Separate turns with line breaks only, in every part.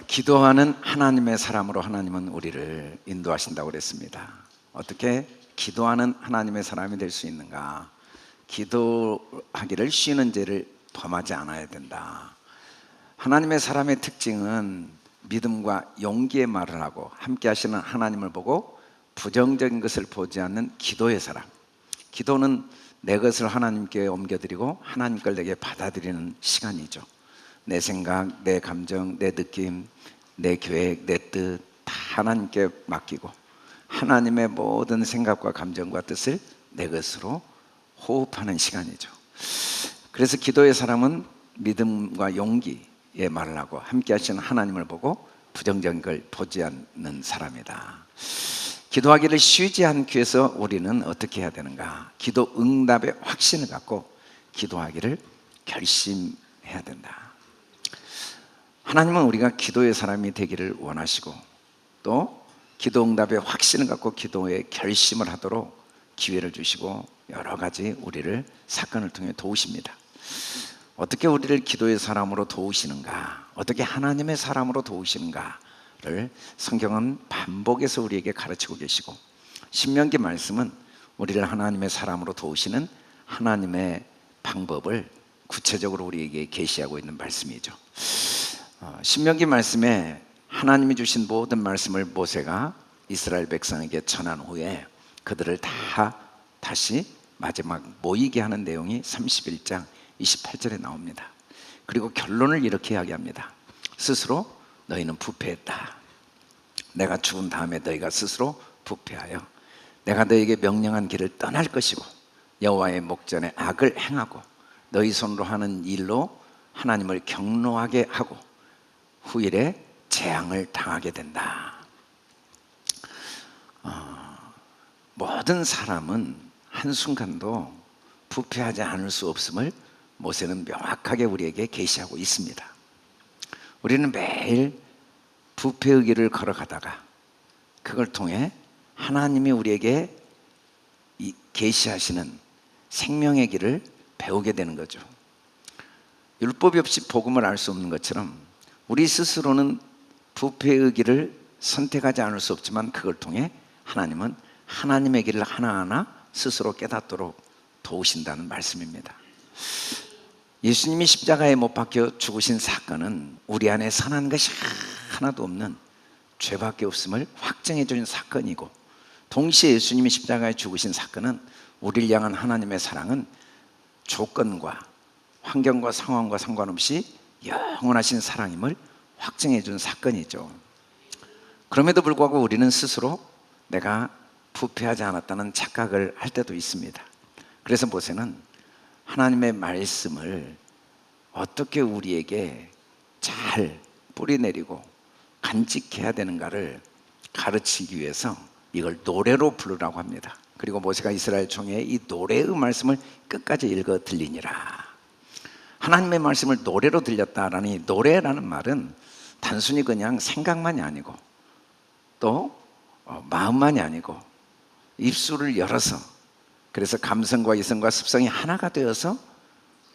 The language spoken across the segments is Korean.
기도하는 하나님의 사람으로 하나님은 우리를 인도하신다고 그랬습니다. 어떻게 기도하는 하나님의 사람이 될 수 있는가? 기도하기를 쉬는 죄를 범하지 않아야 된다. 하나님의 사람의 특징은 믿음과 용기의 말을 하고 함께 하시는 하나님을 보고 부정적인 것을 보지 않는 기도의 사람. 기도는 내 것을 하나님께 옮겨드리고 하나님 걸 내게 받아들이는 시간이죠. 내 생각, 내 감정, 내 느낌, 내 계획, 내 뜻 다 하나님께 맡기고 하나님의 모든 생각과 감정과 뜻을 내 것으로 호흡하는 시간이죠. 그래서 기도의 사람은 믿음과 용기의 말을 하고 함께 하시는 하나님을 보고 부정적인 걸 보지 않는 사람이다. 기도하기를 쉬지 않기 위해서 우리는 어떻게 해야 되는가? 기도 응답의 확신을 갖고 기도하기를 결심해야 된다. 하나님은 우리가 기도의 사람이 되기를 원하시고 또 기도 응답의 확신을 갖고 기도의 결심을 하도록 기회를 주시고 여러 가지 우리를 사건을 통해 도우십니다. 어떻게 우리를 기도의 사람으로 도우시는가? 어떻게 하나님의 사람으로 도우시는가를 성경은 반복해서 우리에게 가르치고 계시고 신명기 말씀은 우리를 하나님의 사람으로 도우시는 하나님의 방법을 구체적으로 우리에게 계시하고 있는 말씀이죠. 신명기 말씀에 하나님이 주신 모든 말씀을 모세가 이스라엘 백성에게 전한 후에 그들을 다시 마지막 모이게 하는 내용이 31장 28절에 나옵니다. 그리고 결론을 이렇게 이야기합니다. 스스로 너희는 부패했다. 내가 죽은 다음에 너희가 스스로 부패하여 내가 너희에게 명령한 길을 떠날 것이고 여호와의 목전에 악을 행하고 너희 손으로 하는 일로 하나님을 경노하게 하고 후일에 재앙을 당하게 된다. 모든 사람은 한순간도 부패하지 않을 수 없음을 모세는 명확하게 우리에게 계시하고 있습니다. 우리는 매일 부패의 길을 걸어가다가 그걸 통해 하나님이 우리에게 계시하시는 생명의 길을 배우게 되는 거죠. 율법이 없이 복음을 알 수 없는 것처럼 우리 스스로는 부패의 길을 선택하지 않을 수 없지만 그걸 통해 하나님은 하나님의 길을 하나하나 스스로 깨닫도록 도우신다는 말씀입니다. 예수님이 십자가에 못 박혀 죽으신 사건은 우리 안에 선한 것이 하나도 없는 죄밖에 없음을 확증해 주는 사건이고 동시에 예수님이 십자가에 죽으신 사건은 우리를 향한 하나님의 사랑은 조건과 환경과 상황과 상관없이 영원하신 사랑임을 확증해 준 사건이죠. 그럼에도 불구하고 우리는 스스로 내가 부패하지 않았다는 착각을 할 때도 있습니다. 그래서 모세는 하나님의 말씀을 어떻게 우리에게 잘 뿌리내리고 간직해야 되는가를 가르치기 위해서 이걸 노래로 부르라고 합니다. 그리고 모세가 이스라엘 총회에 이 노래의 말씀을 끝까지 읽어 들리니라. 하나님의 말씀을 노래로 들렸다라니 노래라는 말은 단순히 그냥 생각만이 아니고 또 마음만이 아니고 입술을 열어서 그래서 감성과 이성과 습성이 하나가 되어서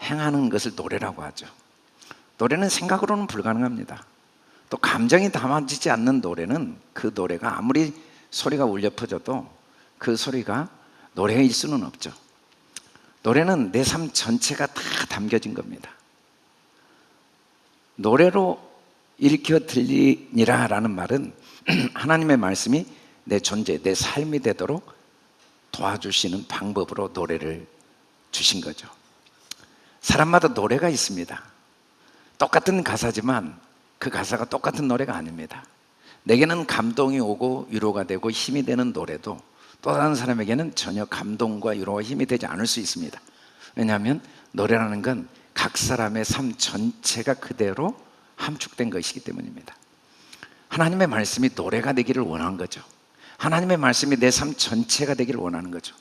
행하는 것을 노래라고 하죠. 노래는 생각으로는 불가능합니다. 또 감정이 담아지지 않는 노래는 그 노래가 아무리 소리가 울려 퍼져도 그 소리가 노래일 수는 없죠. 노래는 내 삶 전체가 다 담겨진 겁니다. 노래로 일으켜 들리니라 라는 말은 하나님의 말씀이 내 존재, 내 삶이 되도록 도와주시는 방법으로 노래를 주신 거죠. 사람마다 노래가 있습니다. 똑같은 가사지만 그 가사가 똑같은 노래가 아닙니다. 내게는 감동이 오고 위로가 되고 힘이 되는 노래도 또 다른 사람에게는 전혀 감동과 위로와 힘이 되지 않을 수 있습니다. 왜냐하면 노래라는 건 각 사람의 삶 전체가 그대로 함축된 것이기 때문입니다. 하나님의 말씀이 노래가 되기를 원하는 거죠. 하나님의 말씀이 내 삶 전체가 되기를 원하는 거죠.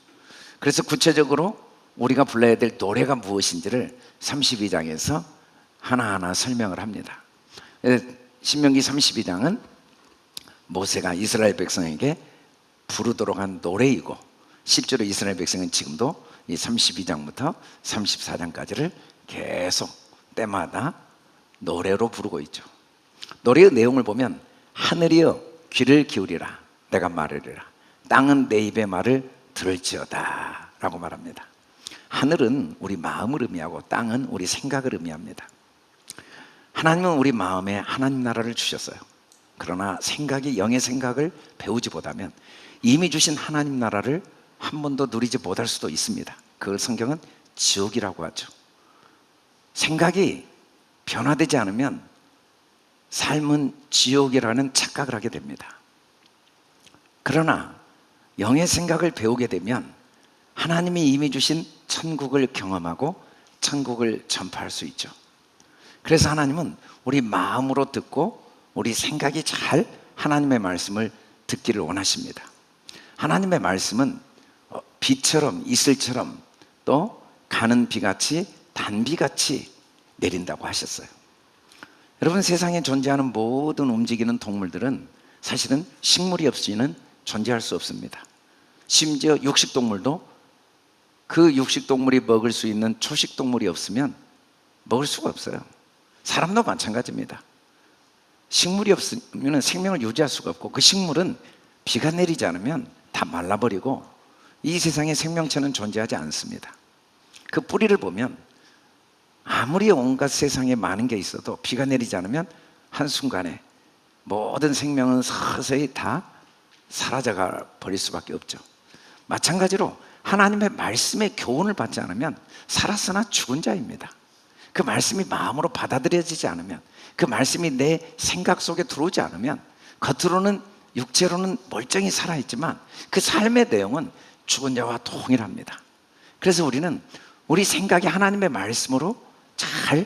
그래서 구체적으로 우리가 불러야 될 노래가 무엇인지를 32장에서 하나하나 설명을 합니다. 신명기 32장은 모세가 이스라엘 백성에게 부르도록 한 노래이고 실제로 이스라엘 백성은 지금도 이 32장부터 34장까지를 계속 때마다 노래로 부르고 있죠. 노래의 내용을 보면 하늘이여 귀를 기울이라 내가 말하리라 땅은 내 입의 말을 들을지어다 라고 말합니다. 하늘은 우리 마음을 의미하고 땅은 우리 생각을 의미합니다. 하나님은 우리 마음에 하나님 나라를 주셨어요. 그러나 생각이 영의 생각을 배우지 못하면 이미 주신 하나님 나라를 한 번도 누리지 못할 수도 있습니다. 그걸 성경은 지옥이라고 하죠. 생각이 변화되지 않으면 삶은 지옥이라는 착각을 하게 됩니다. 그러나 영의 생각을 배우게 되면 하나님이 이미 주신 천국을 경험하고 천국을 전파할 수 있죠. 그래서 하나님은 우리 마음으로 듣고 우리 생각이 잘 하나님의 말씀을 듣기를 원하십니다. 하나님의 말씀은 비처럼 이슬처럼 또 가는 비같이 단비같이 내린다고 하셨어요. 여러분, 세상에 존재하는 모든 움직이는 동물들은 사실은 식물이 없이는 존재할 수 없습니다. 심지어 육식동물도 그 육식동물이 먹을 수 있는 초식동물이 없으면 먹을 수가 없어요. 사람도 마찬가지입니다. 식물이 없으면 생명을 유지할 수가 없고 그 식물은 비가 내리지 않으면 다 말라버리고 이 세상에 생명체는 존재하지 않습니다. 그 뿌리를 보면 아무리 온갖 세상에 많은 게 있어도 비가 내리지 않으면 한순간에 모든 생명은 서서히 다 사라져가 버릴 수밖에 없죠. 마찬가지로 하나님의 말씀의 교훈을 받지 않으면 살았으나 죽은 자입니다. 그 말씀이 마음으로 받아들여지지 않으면, 그 말씀이 내 생각 속에 들어오지 않으면 겉으로는 육체로는 멀쩡히 살아있지만 그 삶의 내용은 죽은 자와 동일합니다. 그래서 우리는 우리 생각이 하나님의 말씀으로 잘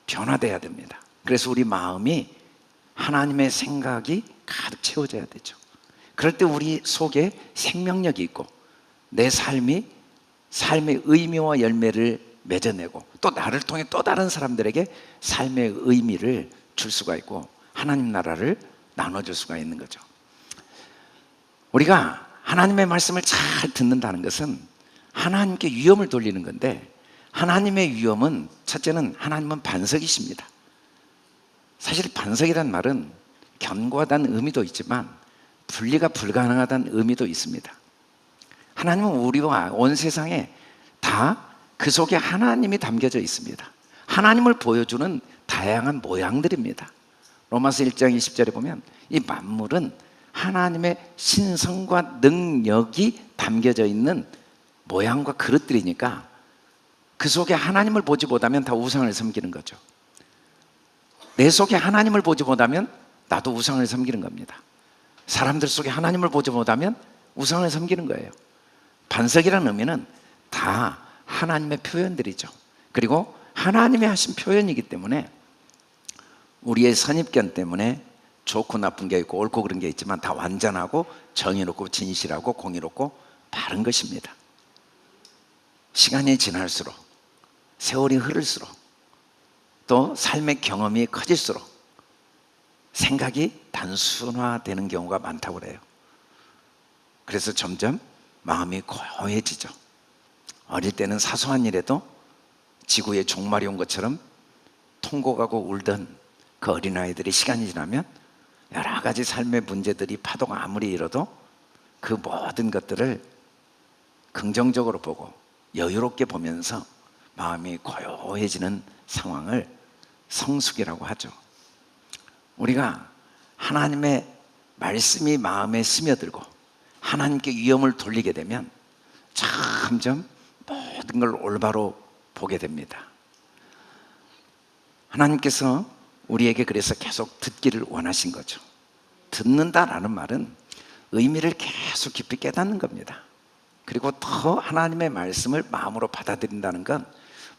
변화돼야 됩니다. 그래서 우리 마음이 하나님의 생각이 가득 채워져야 되죠. 그럴 때 우리 속에 생명력이 있고 내 삶의 의미와 열매를 맺어내고 또 나를 통해 또 다른 사람들에게 삶의 의미를 줄 수가 있고 하나님 나라를 나눠줄 수가 있는 거죠. 우리가 하나님의 말씀을 잘 듣는다는 것은 하나님께 위엄을 돌리는 건데, 하나님의 위엄은 첫째는 하나님은 반석이십니다. 사실 반석이란 말은 견고하다는 의미도 있지만 분리가 불가능하다는 의미도 있습니다. 하나님은 우리와 온 세상에 다 그 속에 하나님이 담겨져 있습니다. 하나님을 보여주는 다양한 모양들입니다. 로마서 1장 20절에 보면 이 만물은 하나님의 신성과 능력이 담겨져 있는 모양과 그릇들이니까 그 속에 하나님을 보지 못하면 다 우상을 섬기는 거죠. 내 속에 하나님을 보지 못하면 나도 우상을 섬기는 겁니다. 사람들 속에 하나님을 보지 못하면 우상을 섬기는 거예요. 반석이라는 의미는 다 하나님의 표현들이죠. 그리고 하나님이 하신 표현이기 때문에 우리의 선입견 때문에 좋고 나쁜 게 있고 옳고 그른 게 있지만 다 완전하고 정의롭고 진실하고 공의롭고 바른 것입니다. 시간이 지날수록, 세월이 흐를수록, 또 삶의 경험이 커질수록 생각이 단순화되는 경우가 많다고 그래요. 그래서 점점 마음이 고요해지죠. 어릴 때는 사소한 일에도 지구에 종말이 온 것처럼 통곡하고 울던 그 어린아이들이 시간이 지나면 여러 가지 삶의 문제들이 파도가 아무리 일어도 그 모든 것들을 긍정적으로 보고 여유롭게 보면서 마음이 고요해지는 상황을 성숙이라고 하죠. 우리가 하나님의 말씀이 마음에 스며들고 하나님께 위엄을 돌리게 되면 점점 모든 걸 올바로 보게 됩니다. 하나님께서 우리에게 그래서 계속 듣기를 원하신 거죠. 듣는다라는 말은 의미를 계속 깊이 깨닫는 겁니다. 그리고 더 하나님의 말씀을 마음으로 받아들인다는 건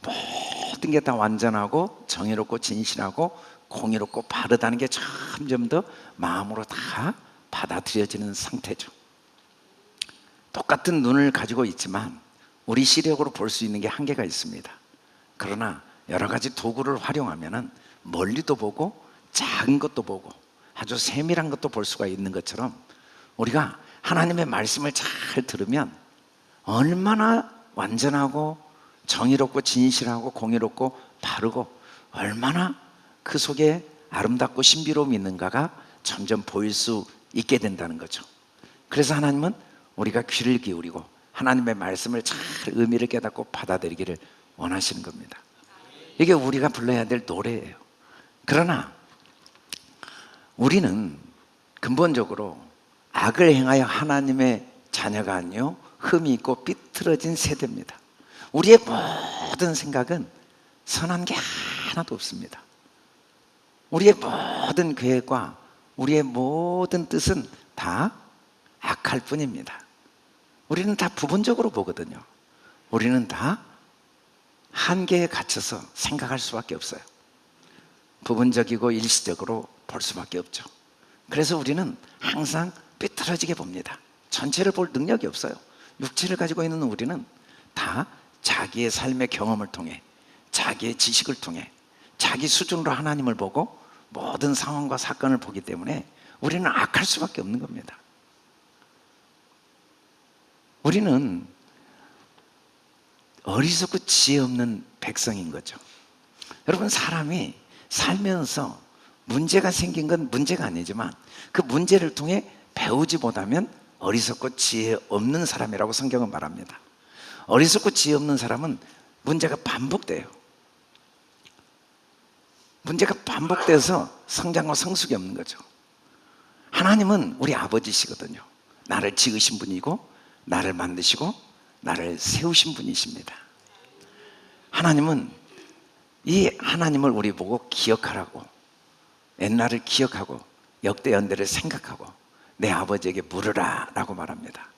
모든 게 다 완전하고 정의롭고 진실하고 공의롭고 바르다는 게 점점 더 마음으로 다 받아들여지는 상태죠. 똑같은 눈을 가지고 있지만 우리 시력으로 볼 수 있는 게 한계가 있습니다. 그러나 여러 가지 도구를 활용하면 멀리도 보고 작은 것도 보고 아주 세밀한 것도 볼 수가 있는 것처럼 우리가 하나님의 말씀을 잘 들으면 얼마나 완전하고 정의롭고 진실하고 공의롭고 바르고 얼마나 그 속에 아름답고 신비로움이 있는가가 점점 보일 수 있게 된다는 거죠. 그래서 하나님은 우리가 귀를 기울이고 하나님의 말씀을 잘 의미를 깨닫고 받아들이기를 원하시는 겁니다. 이게 우리가 불러야 될 노래예요. 그러나 우리는 근본적으로 악을 행하여 하나님의 자녀가 아니요 흠이 있고 삐뚤어진 세대입니다. 우리의 모든 생각은 선한 게 하나도 없습니다. 우리의 모든 계획과 우리의 모든 뜻은 다 악할 뿐입니다. 우리는 다 부분적으로 보거든요. 우리는 다 한계에 갇혀서 생각할 수밖에 없어요. 부분적이고 일시적으로 볼 수밖에 없죠. 그래서 우리는 항상 삐뚤어지게 봅니다. 전체를 볼 능력이 없어요. 육체를 가지고 있는 우리는 다 자기의 삶의 경험을 통해, 자기의 지식을 통해, 자기 수준으로 하나님을 보고 모든 상황과 사건을 보기 때문에 우리는 악할 수밖에 없는 겁니다. 우리는 어리석고 지혜 없는 백성인 거죠. 여러분, 사람이 살면서 문제가 생긴 건 문제가 아니지만 그 문제를 통해 배우지 못하면 어리석고 지혜 없는 사람이라고 성경은 말합니다. 어리석고 지혜 없는 사람은 문제가 반복돼요. 문제가 반복돼서 성장과 성숙이 없는 거죠. 하나님은 우리 아버지시거든요. 나를 지으신 분이고 나를 만드시고 나를 세우신 분이십니다. 하나님은 이 하나님을 우리 보고 기억하라고, 옛날을 기억하고 역대 연대를 생각하고 내 아버지에게 물으라 라고 말합니다.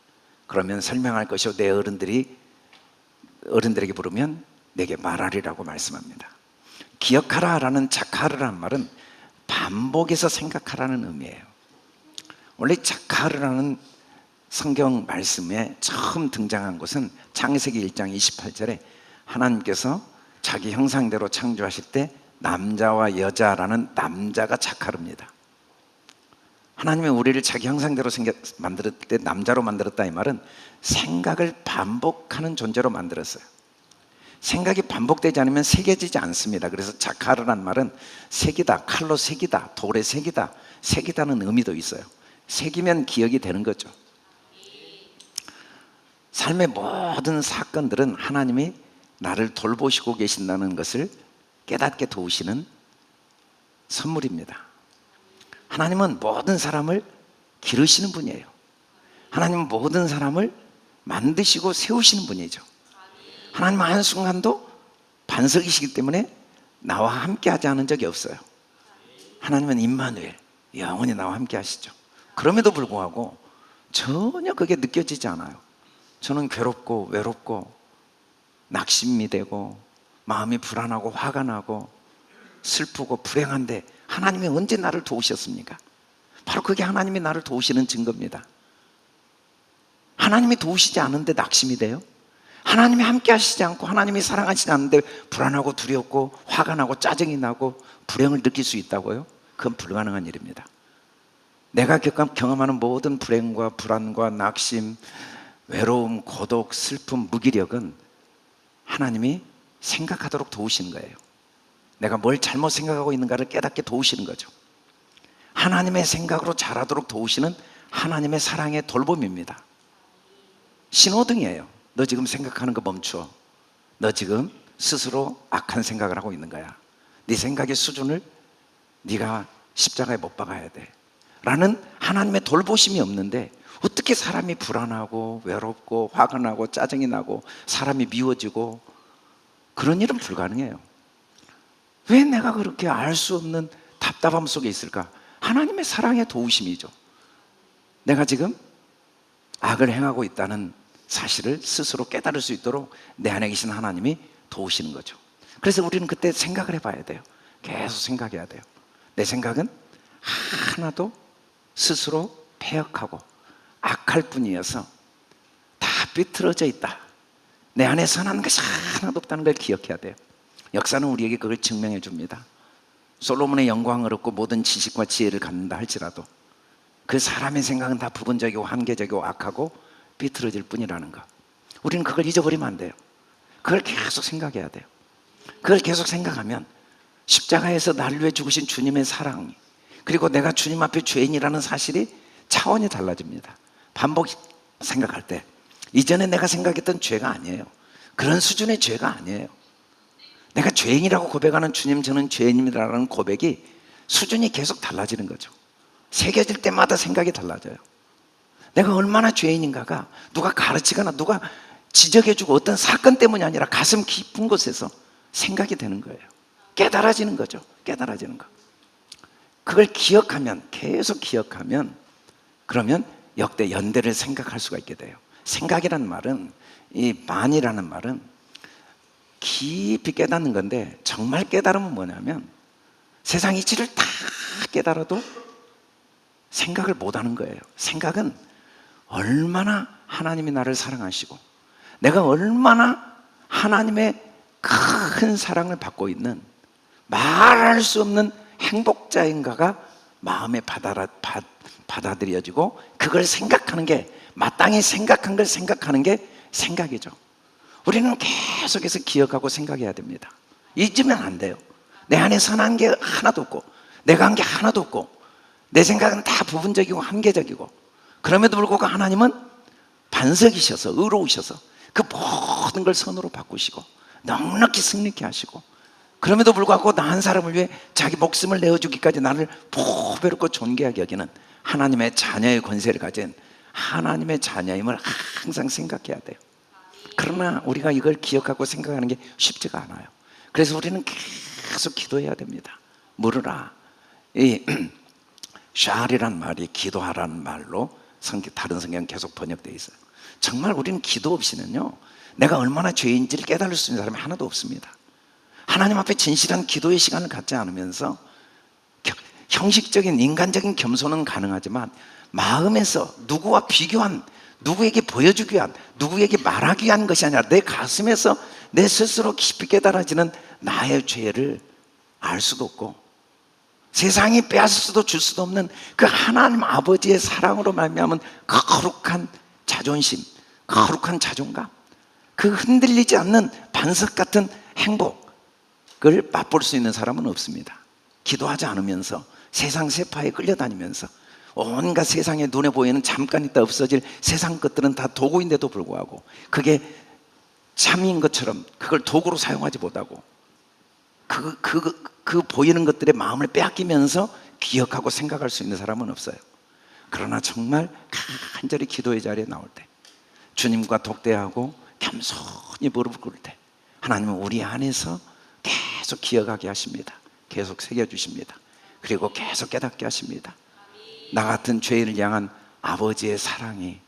그러면 설명할 것이요 내 어른들에게 물으면 내게 말하리라고 말씀합니다. 기억하라 라는 자카르라는 말은 반복해서 생각하라는 의미예요. 원래 자카르라는 성경 말씀에 처음 등장한 것은 창세기 1장 28절에 하나님께서 자기 형상대로 창조하실 때 남자와 여자라는 남자가 자카르입니다. 하나님은 우리를 자기 형상대로 만들었을 때 남자로 만들었다 이 말은 생각을 반복하는 존재로 만들었어요. 생각이 반복되지 않으면 새겨지지 않습니다. 그래서 자카르란 말은 새기다, 칼로 새기다, 돌에 새기다, 새기다는 의미도 있어요. 새기면 기억이 되는 거죠. 삶의 모든 사건들은 하나님이 나를 돌보시고 계신다는 것을 깨닫게 도우시는 선물입니다. 하나님은 모든 사람을 기르시는 분이에요. 하나님은 모든 사람을 만드시고 세우시는 분이죠. 하나님은 한순간도 반석이시기 때문에 나와 함께 하지 않은 적이 없어요. 하나님은 임마누엘, 영원히 나와 함께 하시죠. 그럼에도 불구하고 전혀 그게 느껴지지 않아요. 저는 괴롭고 외롭고 낙심이 되고 마음이 불안하고 화가 나고 슬프고 불행한데 하나님이 언제 나를 도우셨습니까? 바로 그게 하나님이 나를 도우시는 증거입니다. 하나님이 도우시지 않은데 낙심이 돼요? 하나님이 함께 하시지 않고 하나님이 사랑하시지 않는데 불안하고 두렵고 화가 나고 짜증이 나고 불행을 느낄 수 있다고요? 그건 불가능한 일입니다. 내가 경험하는 모든 불행과 불안과 낙심, 외로움, 고독, 슬픔, 무기력은 하나님이 생각하도록 도우시는 거예요. 내가 뭘 잘못 생각하고 있는가를 깨닫게 도우시는 거죠. 하나님의 생각으로 자라도록 도우시는 하나님의 사랑의 돌봄입니다. 신호등이에요. 너 지금 생각하는 거 멈춰. 너 지금 스스로 악한 생각을 하고 있는 거야. 네 생각의 수준을 네가 십자가에 못 박아야 돼 라는 하나님의 돌보심이 없는데 어떻게 사람이 불안하고 외롭고 화가 나고 짜증이 나고 사람이 미워지고 그런 일은 불가능해요. 왜 내가 그렇게 알 수 없는 답답함 속에 있을까? 하나님의 사랑의 도우심이죠. 내가 지금 악을 행하고 있다는 사실을 스스로 깨달을 수 있도록 내 안에 계신 하나님이 도우시는 거죠. 그래서 우리는 그때 생각을 해봐야 돼요. 계속 생각해야 돼요. 내 생각은 하나도 스스로 패역하고 악할 뿐이어서 다 삐뚤어져 있다. 내 안에 선한 것이 하나도 없다는 걸 기억해야 돼요. 역사는 우리에게 그걸 증명해 줍니다. 솔로몬의 영광을 얻고 모든 지식과 지혜를 갖는다 할지라도 그 사람의 생각은 다 부분적이고 한계적이고 악하고 삐뚤어질 뿐이라는 것. 우리는 그걸 잊어버리면 안 돼요. 그걸 계속 생각해야 돼요. 그걸 계속 생각하면 십자가에서 나를 위해 죽으신 주님의 사랑, 그리고 내가 주님 앞에 죄인이라는 사실이 차원이 달라집니다. 반복 생각할 때 이전에 내가 생각했던 죄가 아니에요. 그런 수준의 죄가 아니에요. 내가 죄인이라고 고백하는 주님, 저는 죄인입니다라는 고백이 수준이 계속 달라지는 거죠. 새겨질 때마다 생각이 달라져요. 내가 얼마나 죄인인가가 누가 가르치거나 누가 지적해주고 어떤 사건 때문이 아니라 가슴 깊은 곳에서 생각이 되는 거예요. 깨달아지는 거죠. 깨달아지는 거. 그걸 기억하면, 계속 기억하면, 그러면 역대 연대를 생각할 수가 있게 돼요. 생각이라는 말은, 이 만이라는 말은 깊이 깨닫는 건데, 정말 깨달음은 뭐냐면 세상 이치를 다 깨달아도 생각을 못하는 거예요. 생각은 얼마나 하나님이 나를 사랑하시고 내가 얼마나 하나님의 큰 사랑을 받고 있는 말할 수 없는 행복자인가가 마음에 받아들여지고, 그걸 생각하는 게, 마땅히 생각한 걸 생각하는 게 생각이죠. 우리는 계속해서 기억하고 생각해야 됩니다. 잊으면 안 돼요. 내 안에 선한 게 하나도 없고 내가 한 게 하나도 없고 내 생각은 다 부분적이고 한계적이고, 그럼에도 불구하고 하나님은 반석이셔서, 의로우셔서 그 모든 걸 선으로 바꾸시고 넉넉히 승리케 하시고, 그럼에도 불구하고 나 한 사람을 위해 자기 목숨을 내어주기까지 나를 보배롭고 존귀하게 여기는 하나님의 자녀의 권세를 가진 하나님의 자녀임을 항상 생각해야 돼요. 그러나 우리가 이걸 기억하고 생각하는 게 쉽지가 않아요. 그래서 우리는 계속 기도해야 됩니다. 물으라. 이 샬이란 말이 기도하라는 말로 다른 성경 계속 번역되어 있어요. 정말 우리는 기도 없이는요, 내가 얼마나 죄인지를 깨달을 수 있는 사람이 하나도 없습니다. 하나님 앞에 진실한 기도의 시간을 갖지 않으면서 형식적인 인간적인 겸손은 가능하지만 마음에서 누구와 비교한, 누구에게 보여주기 위한, 누구에게 말하기 위한 것이 아니라 내 가슴에서 내 스스로 깊이 깨달아지는 나의 죄를 알 수도 없고 세상이 빼앗을 수도 줄 수도 없는 그 하나님 아버지의 사랑으로 말미암은 거룩한 자존심, 거룩한 자존감, 그 흔들리지 않는 반석 같은 행복을 맛볼 수 있는 사람은 없습니다. 기도하지 않으면서 세상 세파에 끌려다니면서 온갖 세상에 눈에 보이는 잠깐 있다 없어질 세상 것들은 다 도구인데도 불구하고 그게 참인 것처럼 그걸 도구로 사용하지 못하고 그 보이는 것들의 마음을 빼앗기면서 기억하고 생각할 수 있는 사람은 없어요. 그러나 정말 간절히 기도의 자리에 나올 때, 주님과 독대하고 겸손히 무릎을 꿇을 때 하나님은 우리 안에서 계속 기억하게 하십니다. 계속 새겨주십니다. 그리고 계속 깨닫게 하십니다. 나 같은 죄인을 향한 아버지의 사랑이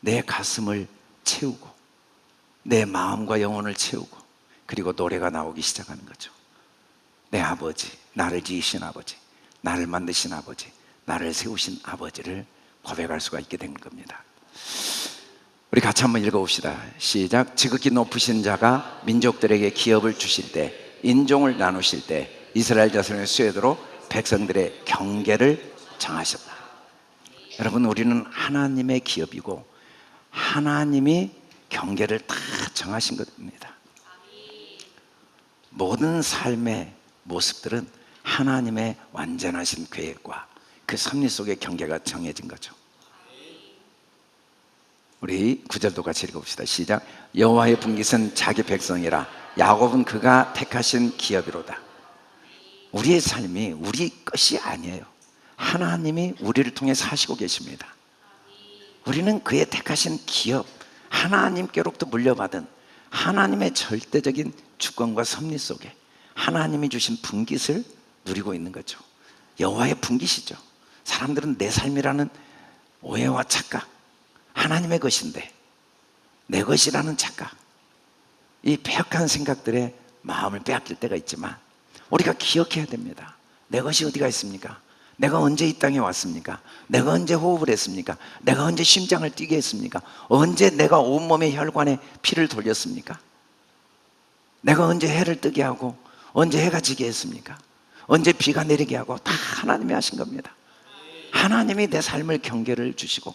내 가슴을 채우고 내 마음과 영혼을 채우고, 그리고 노래가 나오기 시작하는 거죠. 내 아버지, 나를 지으신 아버지, 나를 만드신 아버지, 나를 세우신 아버지를 고백할 수가 있게 된 겁니다. 우리 같이 한번 읽어봅시다. 시작. 지극히 높으신 자가 민족들에게 기업을 주실 때, 인종을 나누실 때 이스라엘 자손의 수혜대로 백성들의 경계를 정하셨다. 여러분, 우리는 하나님의 기업이고 하나님이 경계를 다 정하신 것입니다. 모든 삶의 모습들은 하나님의 완전하신 계획과 그 섭리 속의 경계가 정해진 거죠. 우리 9절도 같이 읽어봅시다. 시작. 여호와의 분깃은 자기 백성이라 야곱은 그가 택하신 기업이로다. 우리의 삶이 우리 것이 아니에요. 하나님이 우리를 통해 사시고 계십니다. 우리는 그의 택하신 기업, 하나님께로부터 물려받은 하나님의 절대적인 주권과 섭리 속에 하나님이 주신 분깃을 누리고 있는 거죠. 여호와의 분깃이죠. 사람들은 내 삶이라는 오해와 착각, 하나님의 것인데 내 것이라는 착각, 이 배역한 생각들에 마음을 빼앗길 때가 있지만 우리가 기억해야 됩니다. 내 것이 어디가 있습니까? 내가 언제 이 땅에 왔습니까? 내가 언제 호흡을 했습니까? 내가 언제 심장을 뛰게 했습니까? 언제 내가 온몸의 혈관에 피를 돌렸습니까? 내가 언제 해를 뜨게 하고 언제 해가 지게 했습니까? 언제 비가 내리게 하고 다 하나님이 하신 겁니다. 하나님이 내 삶을 경계를 주시고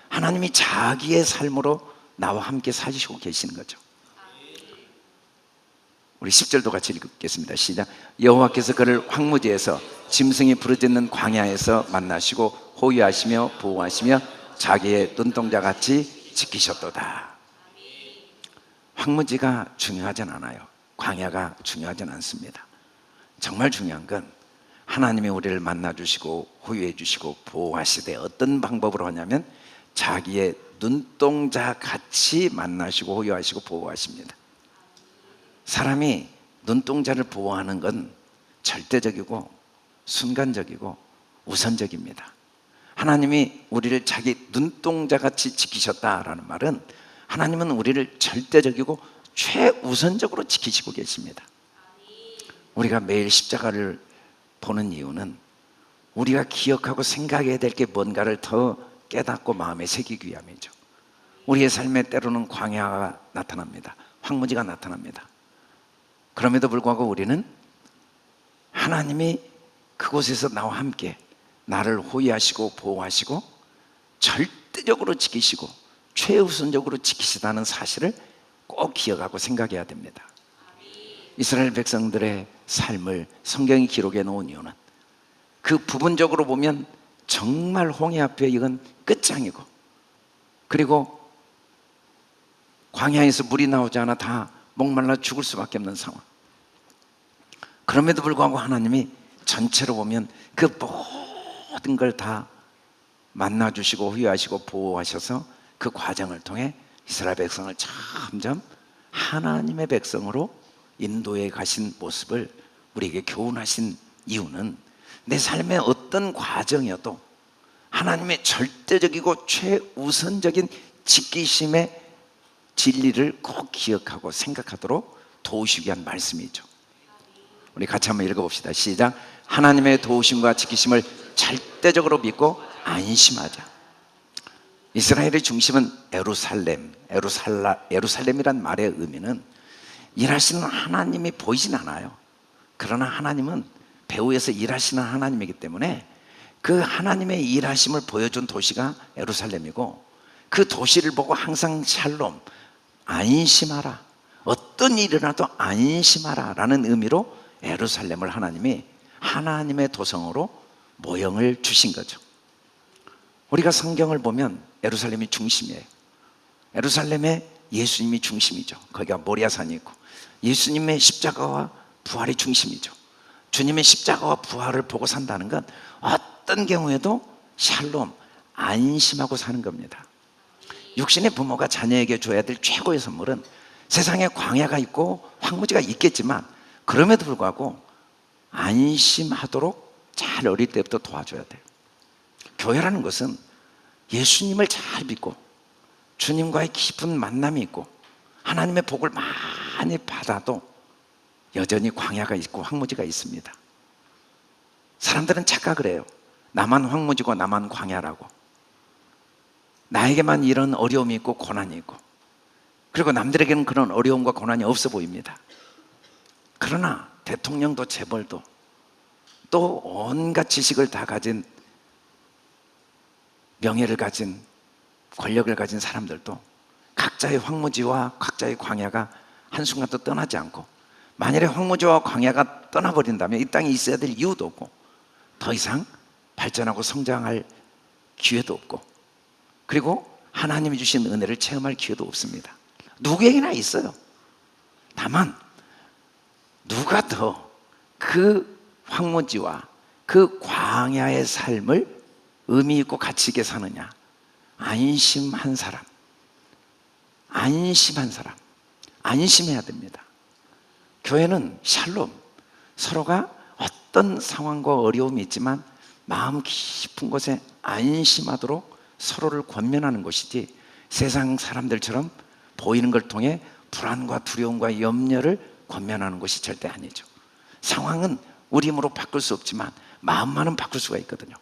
하나님이 자기의 삶으로 나와 함께 사시고 계시는 거죠. 우리 10절도 같이 읽겠습니다. 시작. 여호와께서 그를 황무지에서 짐승이 부르짖는 광야에서 만나시고 호위하시며 보호하시며 자기의 눈동자같이 지키셨도다. 황무지가 중요하진 않아요. 광야가 중요하진 않습니다. 정말 중요한 건 하나님이 우리를 만나주시고 호위해 주시고 보호하시되 어떤 방법으로 하냐면 자기의 눈동자같이 만나시고 호위하시고 보호하십니다. 사람이 눈동자를 보호하는 건 절대적이고 순간적이고 우선적입니다. 하나님이 우리를 자기 눈동자같이 지키셨다라는 말은 하나님은 우리를 절대적이고 최우선적으로 지키시고 계십니다. 우리가 매일 십자가를 보는 이유는 우리가 기억하고 생각해야 될 게 뭔가를 더 깨닫고 마음에 새기기 위함이죠. 우리의 삶에 때로는 광야가 나타납니다. 황무지가 나타납니다. 그럼에도 불구하고 우리는 하나님이 그곳에서 나와 함께 나를 호위하시고 보호하시고 절대적으로 지키시고 최우선적으로 지키시다는 사실을 꼭 기억하고 생각해야 됩니다. 이스라엘 백성들의 삶을 성경이 기록해 놓은 이유는 그 부분적으로 보면 정말 홍해 앞에 이건 끝장이고, 그리고 광야에서 물이 나오지 않아 다 목말라 죽을 수밖에 없는 상황. 그럼에도 불구하고 하나님이 전체로 보면 그 모든 걸 다 만나주시고 후회하시고 보호하셔서 그 과정을 통해 이스라엘 백성을 점점 하나님의 백성으로 인도해 가신 모습을 우리에게 교훈하신 이유는 내 삶의 어떤 과정이어도 하나님의 절대적이고 최우선적인 지키심의 진리를 꼭 기억하고 생각하도록 도우시기 위한 말씀이죠. 우리 같이 한번 읽어봅시다. 시작. 하나님의 도우심과 지키심을 절대적으로 믿고 안심하자. 이스라엘의 중심은 에루살렘이란 말의 의미는 일하시는 하나님이 보이진 않아요. 그러나 하나님은 배후에서 일하시는 하나님이기 때문에 그 하나님의 일하심을 보여준 도시가 에루살렘이고, 그 도시를 보고 항상 샬롬, 안심하라, 어떤 일이 일어나도 안심하라 라는 의미로 에루살렘을 하나님이 하나님의 도성으로 모형을 주신 거죠. 우리가 성경을 보면 에루살렘이 중심이에요. 에루살렘에 예수님이 중심이죠. 거기가 모리아산이 있고 예수님의 십자가와 부활이 중심이죠. 주님의 십자가와 부활을 보고 산다는 건 어떤 경우에도 샬롬, 안심하고 사는 겁니다. 육신의 부모가 자녀에게 줘야 될 최고의 선물은 세상에 광야가 있고 황무지가 있겠지만 그럼에도 불구하고 안심하도록 잘 어릴 때부터 도와줘야 돼요. 교회라는 것은 예수님을 잘 믿고 주님과의 깊은 만남이 있고 하나님의 복을 많이 받아도 여전히 광야가 있고 황무지가 있습니다. 사람들은 착각을 해요. 나만 황무지고 나만 광야라고. 나에게만 이런 어려움이 있고 고난이 있고, 그리고 남들에게는 그런 어려움과 고난이 없어 보입니다. 그러나 대통령도 재벌도 또 온갖 지식을 다 가진, 명예를 가진, 권력을 가진 사람들도 각자의 황무지와 각자의 광야가 한순간도 떠나지 않고, 만일에 황무지와 광야가 떠나버린다면 이 땅에 있어야 될 이유도 없고 더 이상 발전하고 성장할 기회도 없고, 그리고 하나님이 주신 은혜를 체험할 기회도 없습니다. 누구에게나 있어요. 다만 누가 더 그 황무지와 그 광야의 삶을 의미 있고 가치 있게 사느냐. 안심한 사람, 안심한 사람, 안심해야 됩니다. 교회는 샬롬, 서로가 어떤 상황과 어려움이 있지만 마음 깊은 곳에 안심하도록 서로를 권면하는 곳이지, 세상 사람들처럼 보이는 걸 통해 불안과 두려움과 염려를 권면하는 것이 절대 아니죠. 상황은 우리 힘으로 바꿀 수 없지만 마음만은 바꿀 수가 있거든요.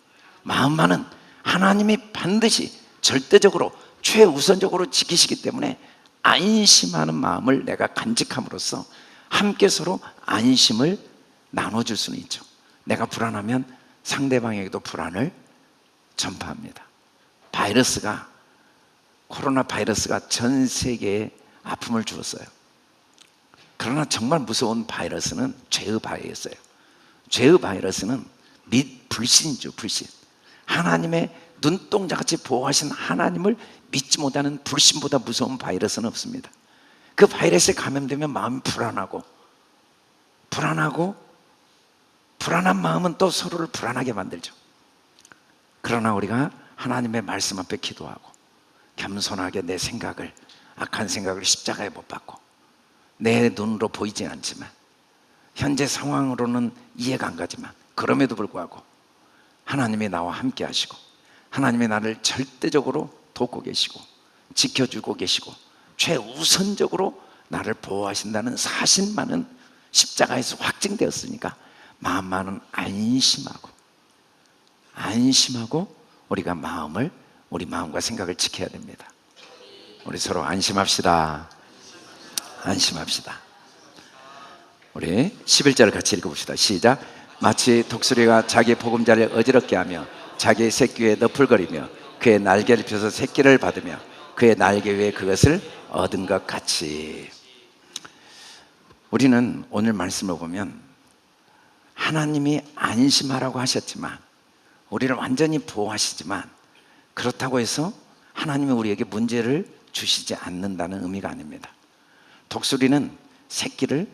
마음만은 하나님이 반드시 절대적으로 최우선적으로 지키시기 때문에 안심하는 마음을 내가 간직함으로써 함께 서로 안심을 나눠줄 수는 있죠. 내가 불안하면 상대방에게도 불안을 전파합니다. 코로나 바이러스가 전 세계에 아픔을 주었어요. 그러나 정말 무서운 바이러스는 죄의 바이러스예요. 죄의 바이러스는 불신이죠. 불신. 하나님의 눈동자같이 보호하신 하나님을 믿지 못하는 불신보다 무서운 바이러스는 없습니다. 그 바이러스에 감염되면 마음이 불안한 마음은 또 서로를 불안하게 만들죠. 그러나 우리가 하나님의 말씀 앞에 기도하고 겸손하게 내 생각을, 악한 생각을 십자가에 못 박고, 내 눈으로 보이지 않지만, 현재 상황으로는 이해가 안 가지만, 그럼에도 불구하고 하나님이 나와 함께 하시고 하나님이 나를 절대적으로 돕고 계시고 지켜주고 계시고 최우선적으로 나를 보호하신다는 사실만은 십자가에서 확증되었으니까 마음만은 안심하고 우리가 우리 마음과 생각을 지켜야 됩니다. 우리 서로 안심합시다. 우리 11절을 같이 읽어봅시다. 시작. 마치 독수리가 자기 보금자리를 어지럽게 하며 자기 새끼 위에 너풀거리며 그의 날개를 펴서 새끼를 받으며 그의 날개 위에 그것을 얻은 것 같이. 우리는 오늘 말씀을 보면 하나님이 안심하라고 하셨지만, 우리를 완전히 보호하시지만, 그렇다고 해서 하나님이 우리에게 문제를 주시지 않는다는 의미가 아닙니다. 독수리는 새끼를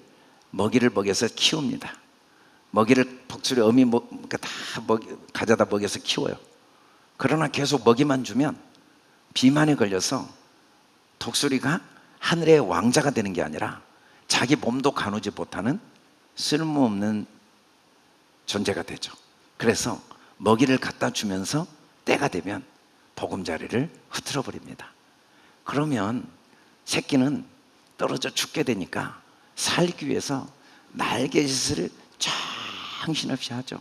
먹이를 먹여서 키웁니다. 독수리 어미 다 가져다 먹여서 키워요. 그러나 계속 먹이만 주면 비만에 걸려서 독수리가 하늘의 왕자가 되는 게 아니라 자기 몸도 가누지 못하는 쓸모없는 존재가 되죠. 그래서 먹이를 갖다 주면서 때가 되면 보금자리를 흐트러 버립니다. 그러면 새끼는 떨어져 죽게 되니까 살기 위해서 날개짓을 정신없이 하죠.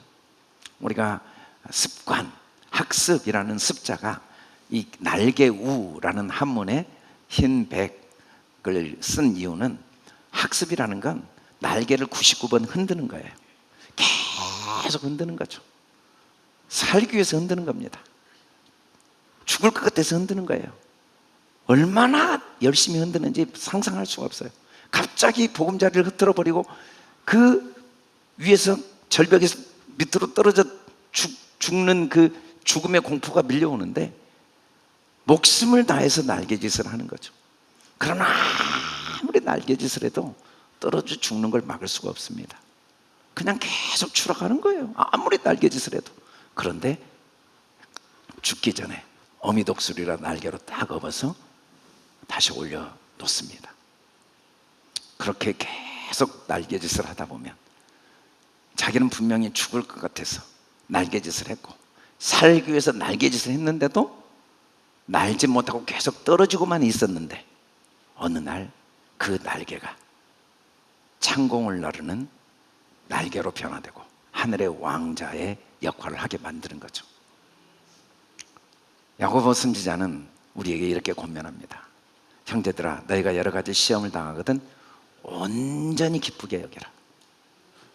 우리가 습관, 학습이라는 습자가 이 날개우라는 한문에 흰 백을 쓴 이유는, 학습이라는 건 날개를 99번 흔드는 거예요. 계속 흔드는 거죠. 살기 위해서 흔드는 겁니다. 죽을 것 같아서 흔드는 거예요. 얼마나 열심히 흔드는지 상상할 수가 없어요. 갑자기 보금자리를 흐트러 버리고 그 위에서 절벽에서 밑으로 떨어져 죽는 그 죽음의 공포가 밀려오는데 목숨을 다해서 날개짓을 하는 거죠. 그러나 아무리 날개짓을 해도 떨어져 죽는 걸 막을 수가 없습니다. 그냥 계속 추락하는 거예요. 아무리 날개짓을 해도. 그런데 죽기 전에 어미독수리라 날개로 딱 업어서 다시 올려놓습니다. 그렇게 계속 날개짓을 하다 보면 자기는 분명히 죽을 것 같아서 날개짓을 했고, 살기 위해서 날개짓을 했는데도 날지 못하고 계속 떨어지고만 있었는데, 어느 날 그 날개가 창공을 나르는 날개로 변화되고 하늘의 왕자의 역할을 하게 만드는 거죠. 야고보 선지자는 우리에게 이렇게 권면합니다. 형제들아, 너희가 여러 가지 시험을 당하거든 온전히 기쁘게 여기라.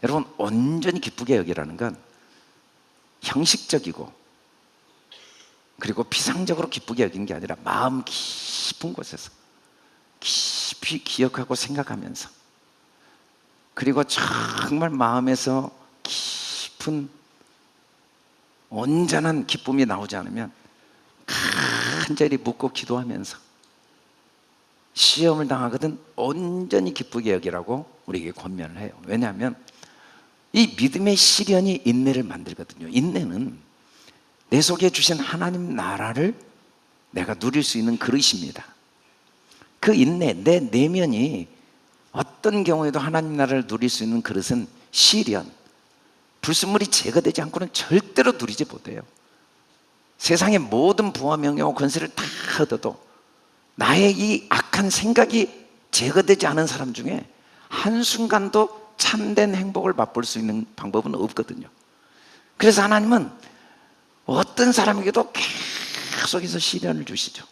여러분, 온전히 기쁘게 여기라는 건 형식적이고 그리고 피상적으로 기쁘게 여긴 게 아니라 마음 깊은 곳에서 깊이 기억하고 생각하면서, 그리고 정말 마음에서 깊은 온전한 기쁨이 나오지 않으면 간절히 묻고 기도하면서 시험을 당하거든 온전히 기쁘게 여기라고 우리에게 권면을 해요. 왜냐하면 이 믿음의 시련이 인내를 만들거든요. 인내는 내 속에 주신 하나님 나라를 내가 누릴 수 있는 그릇입니다. 그 인내, 내 내면이 어떤 경우에도 하나님 나라를 누릴 수 있는 그릇은 시련, 불순물이 제거되지 않고는 절대로 누리지 못해요. 세상의 모든 부와 명예와 권세를 다 얻어도 나의 이 악한 생각이 제거되지 않은 사람 중에 한순간도 참된 행복을 맛볼 수 있는 방법은 없거든요. 그래서 하나님은 어떤 사람에게도 계속해서 시련을 주시죠.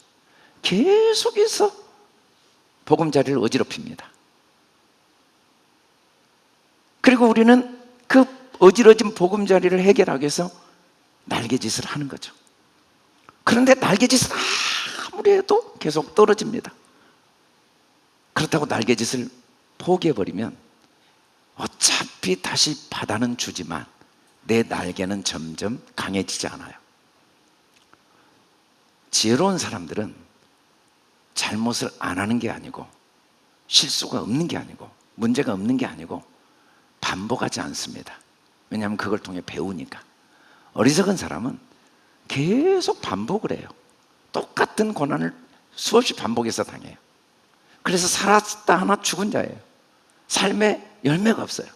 계속해서 보금자리를 어지럽힙니다. 그리고 우리는 그 어지러진 보금자리를 해결하기 위해서 날개짓을 하는 거죠. 그런데 날개짓을 아무리 해도 계속 떨어집니다. 그렇다고 날개짓을 포기해버리면 어차피 다시 바다는 주지만 내 날개는 점점 강해지지 않아요. 지혜로운 사람들은 잘못을 안 하는 게 아니고, 실수가 없는 게 아니고, 문제가 없는 게 아니고 반복하지 않습니다. 왜냐하면 그걸 통해 배우니까. 어리석은 사람은 계속 반복을 해요. 똑같은 고난을 수없이 반복해서 당해요. 그래서 살았다 하나 죽은 자예요. 삶에 열매가 없어요.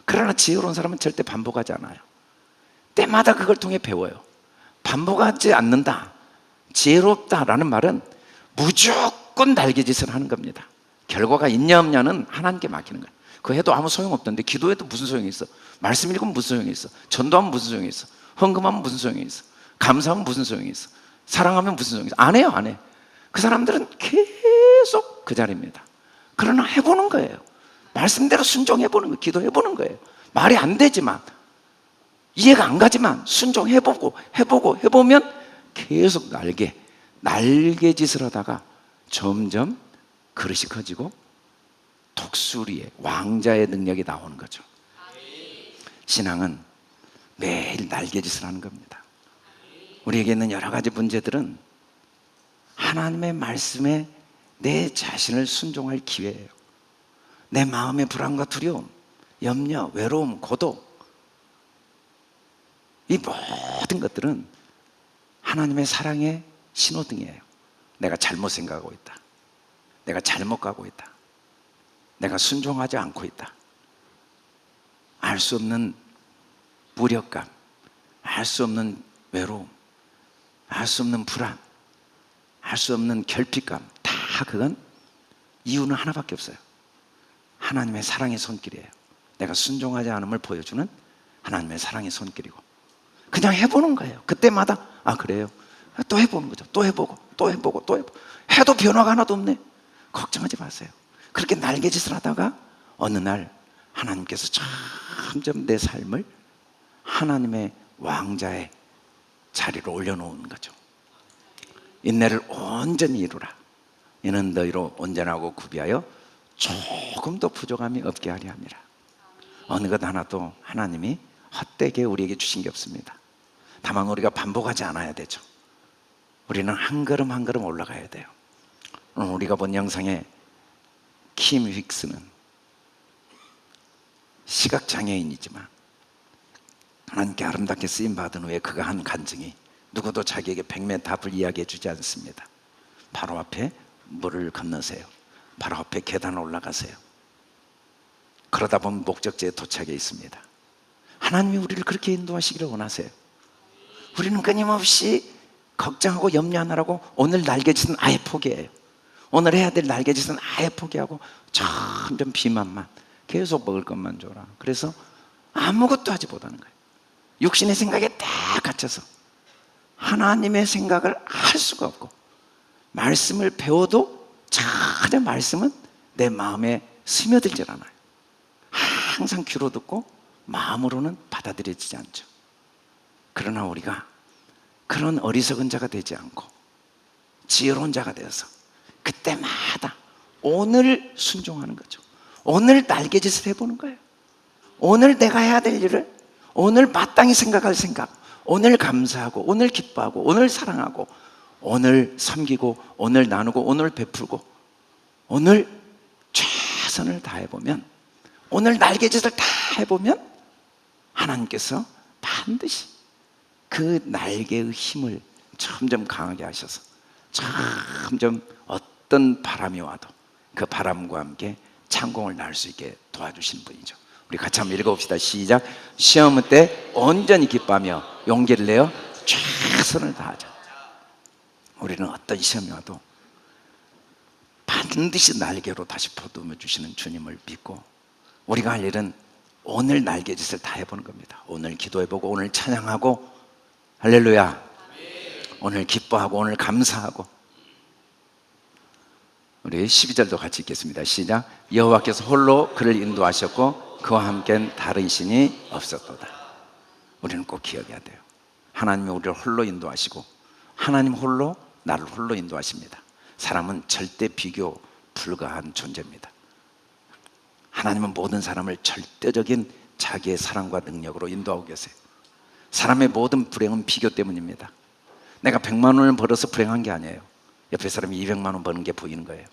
그러나 지혜로운 사람은 절대 반복하지 않아요. 때마다 그걸 통해 배워요. 반복하지 않는다, 지혜롭다라는 말은 무조건 날개짓을 하는 겁니다. 결과가 있냐 없냐는 하나님께 맡기는 거예요. 그거 해도 아무 소용없던데, 기도해도 무슨 소용이 있어? 말씀 읽으면 무슨 소용이 있어? 전도하면 무슨 소용이 있어? 헌금하면 무슨 소용이 있어? 감사하면 무슨 소용이 있어? 사랑하면 무슨 소용이 있어? 안 해요, 안 해. 그 사람들은 계속 그 자리입니다. 그러나 해보는 거예요. 말씀대로 순종해보는 거예요. 기도해보는 거예요. 말이 안 되지만, 이해가 안 가지만 순종해보고 해보면 계속 날개짓을 하다가 점점 그릇이 커지고 독수리의 왕자의 능력이 나오는 거죠. 신앙은 매일 날개짓을 하는 겁니다. 우리에게 있는 여러 가지 문제들은 하나님의 말씀에 내 자신을 순종할 기회예요. 내 마음의 불안과 두려움, 염려, 외로움, 고독, 이 모든 것들은 하나님의 사랑의 신호등이에요. 내가 잘못 생각하고 있다, 내가 잘못 가고 있다, 내가 순종하지 않고 있다, 알 수 없는 무력감, 알 수 없는 외로움, 알 수 없는 불안, 알 수 없는 결핍감, 다 그건 이유는 하나밖에 없어요. 하나님의 사랑의 손길이에요. 내가 순종하지 않음을 보여주는 하나님의 사랑의 손길이고, 그냥 해보는 거예요. 그때마다 아 그래요, 또 해보는 거죠. 또 해보고 해도 변화가 하나도 없네. 걱정하지 마세요. 그렇게 날개짓을 하다가 어느 날 하나님께서 점점 내 삶을 하나님의 왕자의 자리로 올려놓은 거죠. 인내를 온전히 이루라. 이는 너희로 온전하고 구비하여 조금도 부족함이 없게 하려 함이라. 어느 것 하나도 하나님이 헛되게 우리에게 주신 게 없습니다. 다만 우리가 반복하지 않아야 되죠. 우리는 한 걸음 한 걸음 올라가야 돼요. 오늘 우리가 본 영상에 킴 윅스는 시각장애인이지만 하나님께 아름답게 쓰임받은 후에 그가 한 간증이 누구도 자기에게 백매 답을 이야기해 주지 않습니다. 바로 앞에 물을 건너세요. 바로 앞에 계단을 올라가세요. 그러다 보면 목적지에 도착해 있습니다. 하나님이 우리를 그렇게 인도하시기를 원하세요. 우리는 끊임없이 걱정하고 염려하느라고 오늘 날개짓은 아예 포기해요. 오늘 해야 될 날개짓은 아예 포기하고 점점 비만만, 계속 먹을 것만 줘라. 그래서 아무것도 하지 못하는 거예요. 육신의 생각에 딱 갇혀서 하나님의 생각을 할 수가 없고, 말씀을 배워도 전혀 말씀은 내 마음에 스며들질 않아요. 항상 귀로 듣고 마음으로는 받아들여지지 않죠. 그러나 우리가 그런 어리석은 자가 되지 않고 지혜로운 자가 되어서 그때마다 오늘 순종하는 거죠. 오늘 날개짓을 해보는 거예요. 오늘 내가 해야 될 일을 오늘 마땅히 생각할 생각, 오늘 감사하고, 오늘 기뻐하고, 오늘 사랑하고, 오늘 섬기고, 오늘 나누고, 오늘 베풀고, 오늘 최선을 다해보면, 오늘 날개짓을 다 해보면 하나님께서 반드시 그 날개의 힘을 점점 강하게 하셔서 점점 어떤 바람이 와도 그 바람과 함께 창공을 날 수 있게 도와주시는 분이죠. 우리 같이 한번 읽어봅시다. 시작. 시험 때 온전히 기뻐하며 용기를 내어 최선을 다하자. 우리는 어떤 시험이 와도 반드시 날개로 다시 보듬어 주시는 주님을 믿고 우리가 할 일은 오늘 날개짓을 다 해보는 겁니다. 오늘 기도해보고, 오늘 찬양하고, 할렐루야, 오늘 기뻐하고, 오늘 감사하고. 우리 12절도 같이 읽겠습니다. 시작. 여호와께서 홀로 그를 인도하셨고 그와 함께는 다른 신이 없었도다. 우리는 꼭 기억해야 돼요. 하나님이 우리를 홀로 인도하시고 하나님 홀로 나를 홀로 인도하십니다. 사람은 절대 비교 불가한 존재입니다. 하나님은 모든 사람을 절대적인 자기의 사랑과 능력으로 인도하고 계세요. 사람의 모든 불행은 비교 때문입니다. 내가 100만 원을 벌어서 불행한 게 아니에요. 옆에 사람이 200만 원 버는 게 보이는 거예요.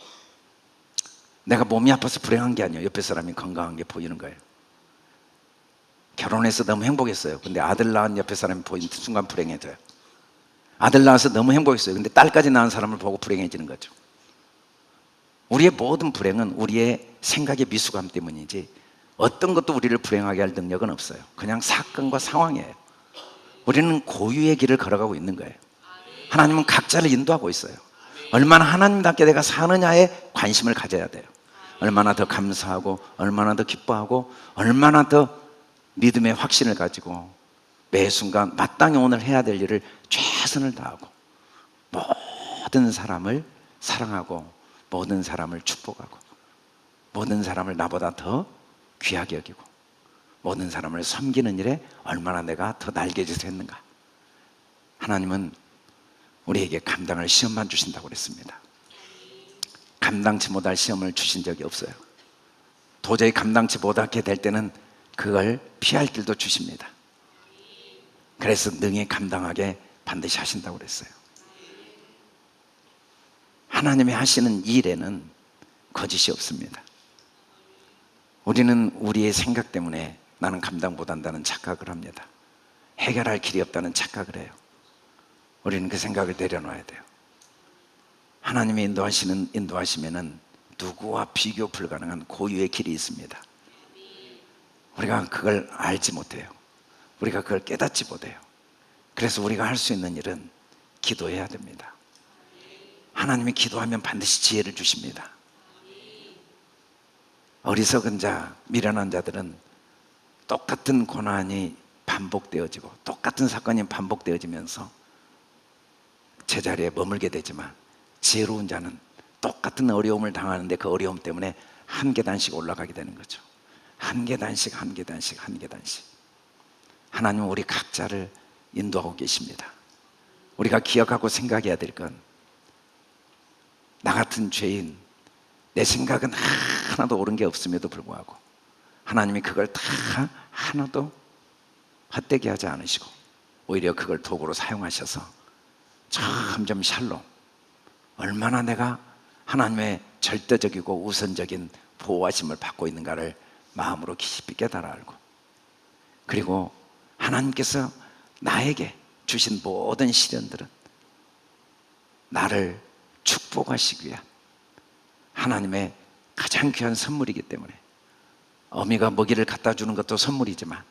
내가 몸이 아파서 불행한 게 아니에요. 옆에 사람이 건강한 게 보이는 거예요. 결혼해서 너무 행복했어요. 근데 아들 낳은 옆에 사람이 보이는 순간 불행해져요. 아들 낳아서 너무 행복했어요. 근데 딸까지 낳은 사람을 보고 불행해지는 거죠. 우리의 모든 불행은 우리의 생각의 미숙함 때문이지 어떤 것도 우리를 불행하게 할 능력은 없어요. 그냥 사건과 상황이에요. 우리는 고유의 길을 걸어가고 있는 거예요. 하나님은 각자를 인도하고 있어요. 얼마나 하나님답게 내가 사느냐에 관심을 가져야 돼요. 얼마나 더 감사하고 얼마나 더 기뻐하고 얼마나 더 믿음의 확신을 가지고 매 순간 마땅히 오늘 해야 될 일을 최선을 다하고 모든 사람을 사랑하고 모든 사람을 축복하고 모든 사람을 나보다 더 귀하게 여기고 모든 사람을 섬기는 일에 얼마나 내가 더 날개짓을 했는가. 하나님은 우리에게 감당할 시험만 주신다고 그랬습니다. 감당치 못할 시험을 주신 적이 없어요. 도저히 감당치 못하게 될 때는 그걸 피할 길도 주십니다. 그래서 능히 감당하게 반드시 하신다고 그랬어요. 하나님이 하시는 일에는 거짓이 없습니다. 우리는 우리의 생각 때문에 나는 감당 못한다는 착각을 합니다. 해결할 길이 없다는 착각을 해요. 우리는 그 생각을 내려놔야 돼요. 하나님의 인도하시면은 누구와 비교 불가능한 고유의 길이 있습니다. 우리가 그걸 알지 못해요. 우리가 그걸 깨닫지 못해요. 그래서 우리가 할 수 있는 일은 기도해야 됩니다. 하나님이 기도하면 반드시 지혜를 주십니다. 어리석은 자, 미련한 자들은 똑같은 고난이 반복되어지고 똑같은 사건이 반복되어지면서 제자리에 머물게 되지만 지혜로운 자는 똑같은 어려움을 당하는데 그 어려움 때문에 한 계단씩 올라가게 되는 거죠. 한 계단씩 한 계단씩 한 계단씩. 하나님은 우리 각자를 인도하고 계십니다. 우리가 기억하고 생각해야 될 건 나 같은 죄인, 내 생각은 하나도 옳은 게 없음에도 불구하고 하나님이 그걸 다 하나도 헛되게 하지 않으시고 오히려 그걸 도구로 사용하셔서 점점 샬롬, 얼마나 내가 하나님의 절대적이고 우선적인 보호하심을 받고 있는가를 마음으로 깊이 깨달아 알고, 그리고 하나님께서 나에게 주신 모든 시련들은 나를 축복하시기 위한 하나님의 가장 귀한 선물이기 때문에, 어미가 먹이를 갖다 주는 것도 선물이지만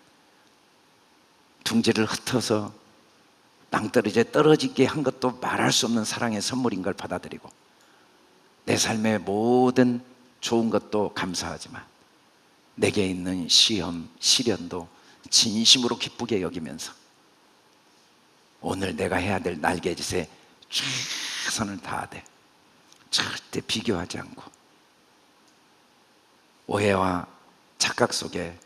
둥지를 흩어서 낭떠러지에 떨어지게 한 것도 말할 수 없는 사랑의 선물인 걸 받아들이고, 내 삶의 모든 좋은 것도 감사하지만 내게 있는 시험, 시련도 진심으로 기쁘게 여기면서 오늘 내가 해야 될 날개짓에 최선을 다하되 절대 비교하지 않고, 오해와 착각 속에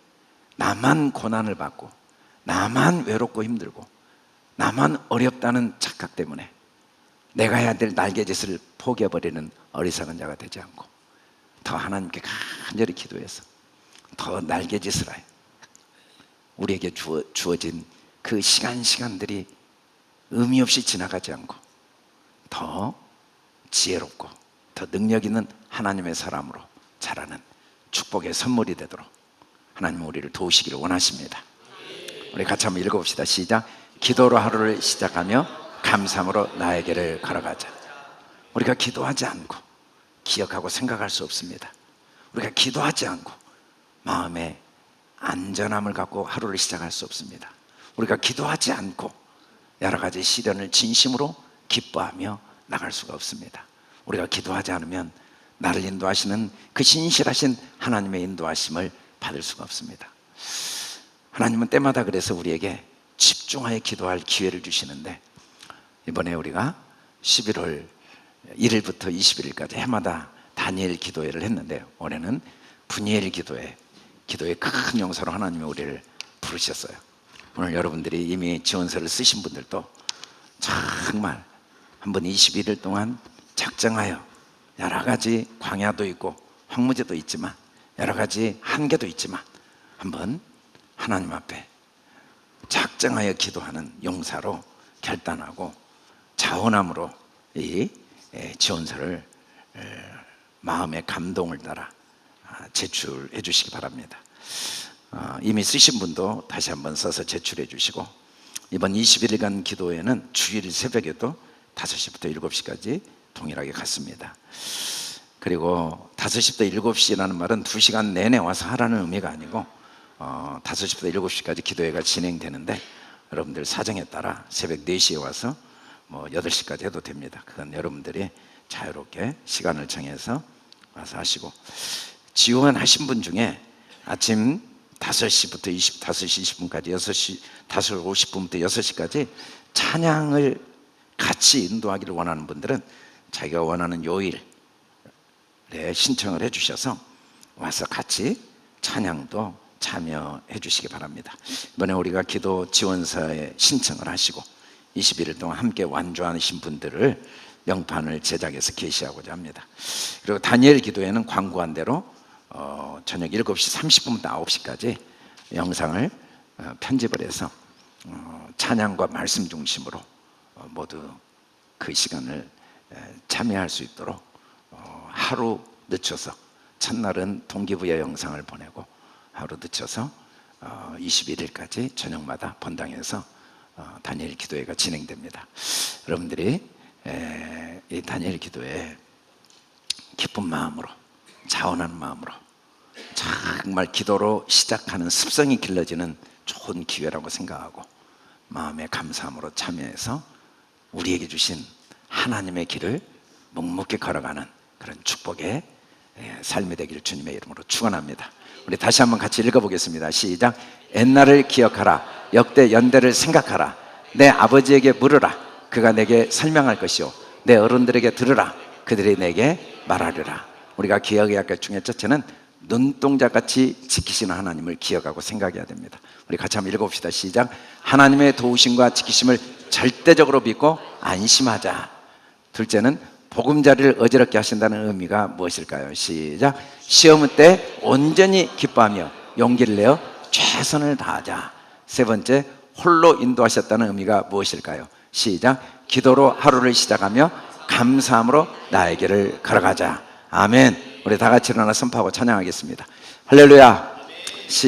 나만 고난을 받고 나만 외롭고 힘들고 나만 어렵다는 착각 때문에 내가 해야 될 날개짓을 포기해버리는 어리석은 자가 되지 않고 더 하나님께 간절히 기도해서 더 날개짓을 하여 우리에게 주어진 그 시간들이 의미 없이 지나가지 않고 더 지혜롭고 더 능력 있는 하나님의 사람으로 자라는 축복의 선물이 되도록 하나님은 우리를 도우시기를 원하십니다. 우리 같이 한번 읽어봅시다. 시작. 기도로 하루를 시작하며 감사함으로 나에게를 걸어가자. 우리가 기도하지 않고 기억하고 생각할 수 없습니다. 우리가 기도하지 않고 마음에 안전함을 갖고 하루를 시작할 수 없습니다. 우리가 기도하지 않고 여러 가지 시련을 진심으로 기뻐하며 나갈 수가 없습니다. 우리가 기도하지 않으면 나를 인도하시는 그 신실하신 하나님의 인도하심을 받을 수가 없습니다. 하나님은 때마다 그래서 우리에게 집중하여 기도할 기회를 주시는데, 이번에 우리가 11월 1일부터 21일까지 해마다 다니엘 기도회를 했는데, 올해는 분이엘 기도회, 기도의 큰 용서로 하나님이 우리를 부르셨어요. 오늘 여러분들이 이미 지원서를 쓰신 분들도 정말 한번 21일 동안 작정하여 여러 가지 광야도 있고 황무지도 있지만 여러 가지 한계도 있지만 한번 하나님 앞에 작정하여 기도하는 용사로 결단하고 자원함으로 이 지원서를 마음의 감동을 따라 제출해 주시기 바랍니다. 이미 쓰신 분도 다시 한번 써서 제출해 주시고, 이번 21일간 기도회는 주일 새벽에도 5시부터 7시까지 동일하게 갔습니다. 그리고 5시부터 7시라는 말은 2시간 내내 와서 하라는 의미가 아니고 5시부터 7시까지 기도회가 진행되는데, 여러분들 사정에 따라 새벽 4시에 와서 뭐 8시까지 해도 됩니다. 그건 여러분들이 자유롭게 시간을 정해서 와서 하시고, 지원하신 분 중에 아침 5시부터 5시 20분까지 5시 50분부터 6시까지 찬양을 같이 인도하기를 원하는 분들은 자기가 원하는 요일에 신청을 해 주셔서 와서 같이 찬양도 참여해 주시기 바랍니다. 이번에 우리가 기도 지원서에 신청을 하시고 21일 동안 함께 완주하신 분들을 명판을 제작해서 게시하고자 합니다. 그리고 다니엘 기도회는 광고한 대로 저녁 7시 30분부터 9시까지 영상을 편집을 해서 찬양과 말씀 중심으로 모두 그 시간을 참여할 수 있도록 하루 늦춰서, 첫날은 동기부여 영상을 보내고 하루 늦춰서 21일까지 저녁마다 본당에서 다니엘 기도회가 진행됩니다. 여러분들이 이 다니엘 기도회에 기쁜 마음으로, 자원하는 마음으로, 정말 기도로 시작하는 습성이 길러지는 좋은 기회라고 생각하고 마음의 감사함으로 참여해서 우리에게 주신 하나님의 길을 묵묵히 걸어가는 그런 축복의 삶이 되기를 주님의 이름으로 축원합니다. 우리 다시 한번 같이 읽어보겠습니다. 시작. 옛날을 기억하라. 역대 연대를 생각하라. 내 아버지에게 물으라. 그가 내게 설명할 것이요, 내 어른들에게 들으라. 그들이 내게 말하리라. 우리가 기억해야 할 것 중에 첫째는 눈동자같이 지키시는 하나님을 기억하고 생각해야 됩니다. 우리 같이 한번 읽어봅시다. 시작. 하나님의 도우심과 지키심을 절대적으로 믿고 안심하자. 둘째는 보금자리를 어지럽게 하신다는 의미가 무엇일까요? 시작. 시험 때 온전히 기뻐하며 용기를 내어 최선을 다하자. 세 번째, 홀로 인도하셨다는 의미가 무엇일까요? 시작. 기도로 하루를 시작하며 감사함으로 나의 길을 걸어가자. 아멘. 우리 다 같이 일어나 선포하고 찬양하겠습니다. 할렐루야.